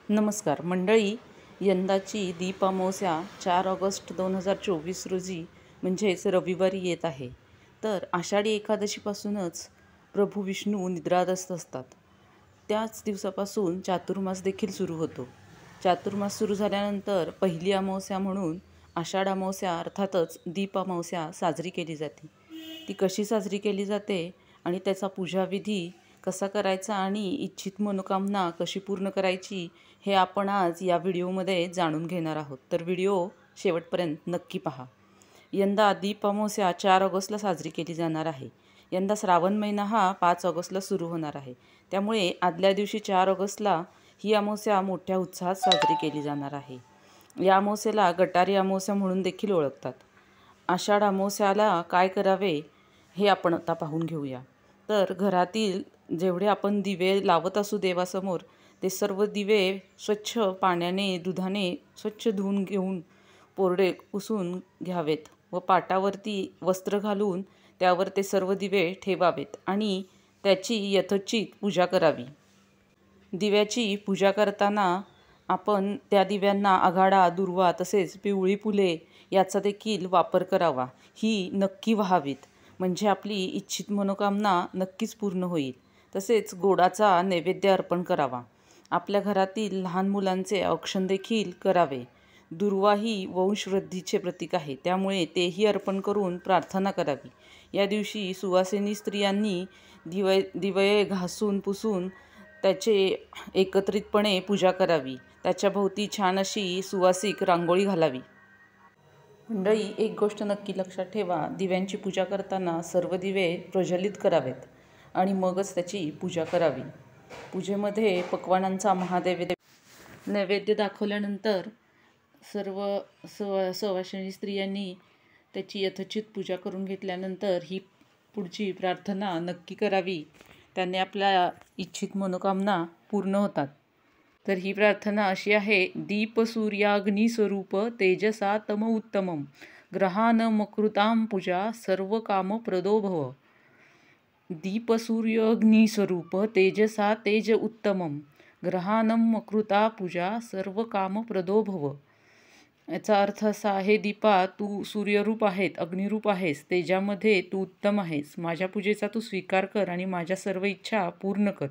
नमस्कार मंडळी, यंदाची दीप अमावस्या 4 ऑगस्ट 2024 रोजी म्हणजेच रविवारी येत आहे. तर आषाढी एकादशीपासूनच प्रभू विष्णू निद्रावस्थ असतात. त्याच दिवसापासून चातुर्मास देखील सुरू होतो. चातुर्मास सुरू झाल्यानंतर पहिली अमावस्या म्हणून आषाढ अमावस्या अर्थातच दीप अमावस्या साजरी केली जाते. ती कशी साजरी केली जाते आणि त्याचा पूजाविधी कसा करायचा आणि इच्छित मनोकामना कशी पूर्ण करायची हे आपण आज या व्हिडिओमध्ये जाणून घेणार आहोत. तर व्हिडिओ शेवटपर्यंत नक्की पहा. यंदा दीप अमावस्या 4 ऑगस्टला साजरी केली जाणार आहे. यंदा श्रावण महिना हा 5 ऑगस्टला सुरू होणार आहे. त्यामुळे आदल्या दिवशी 4 ऑगस्टला ही अमावस्या मोठ्या उत्साहात साजरी केली जाणार आहे. या अमावस्येला गटारी अमावस्या म्हणून देखील ओळखतात. आषाढ अमावस्याला काय करावे हे आपण आता पाहून घेऊया. तर घरातील जेवढे आपण दिवे लावत असू देवासमोर ते सर्व दिवे स्वच्छ पाण्याने दुधाने स्वच्छ धुवून घेऊन कोरडे पुसून घ्यावेत व पाटावरती वस्त्र घालून त्यावर ते सर्व दिवे ठेवावेत आणि त्याची यथोचित पूजा करावी. दिव्याची पूजा करताना आपण त्या दिव्यांना आघाडा, दुर्वा तसेच पिवळी फुले याचा देखील वापर करावा. ही नक्की व्हावीत, म्हणजे आपली इच्छित मनोकामना नक्कीच पूर्ण होईल. तसेच गोडाचा नैवेद्य अर्पण करावा. आपल्या घरातील लहान मुलांचे औक्षण देखील करावे. दुर्वा ही वंशवृद्धीचे प्रतीक आहे, त्यामुळे तेही अर्पण करून प्रार्थना करावी. या दिवशी सुवासिनी स्त्रियांनी दिवे घासून पुसून त्याचे एकत्रितपणे पूजा करावी. त्याच्या भोवती छान अशी सुवासिक रांगोळी घालावी. मंडळी, एक गोष्ट नक्की लक्षात ठेवा, दिव्यांची पूजा करताना सर्व दिवे प्रज्वलित करावेत आणि मगच त्याची पूजा करावी. पूजेमध्ये पक्वान्नांचा नैवेद्य दाखवल्यानंतर सर्व सवासिनी स्त्रियांनी त्याची यथोचित पूजा करून घेतल्यानंतर ही पुढची प्रार्थना नक्की करावी. त्याने आपल्या इच्छित मनोकामना पूर्ण होतात. तर ही प्रार्थना अशी आहे: दीप सूर्याग्निस्वरूप तेजसा तम उत्तमम ग्रहान मकृतां पूजा सर्व काम प्रदो भव. दीप सूर्याग्निस्वरूप तेजसा तेज उत्तमम ग्रहानं मकृता पूजा सर्व काम प्रदो भव. याचा अर्थ असा आहे: दीपा, तू सूर्यरूप आहेस, अग्निरूप आहेस, तेजामध्ये तू उत्तम आहेस. माझ्या पूजेचा तू स्वीकार कर आणि माझ्या सर्व इच्छा पूर्ण कर.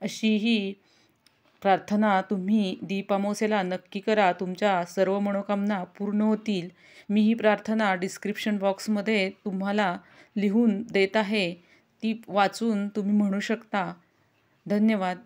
अशी ही प्रार्थना तुम्ही दीप अमावस्येला नक्की करा. तुमच्या सर्व मनोकामना पूर्ण होतील. मी ही प्रार्थना डिस्क्रिप्शन बॉक्समध्ये तुम्हाला लिहून देत आहे. ती वाचून तुम्ही म्हणू शकता. धन्यवाद.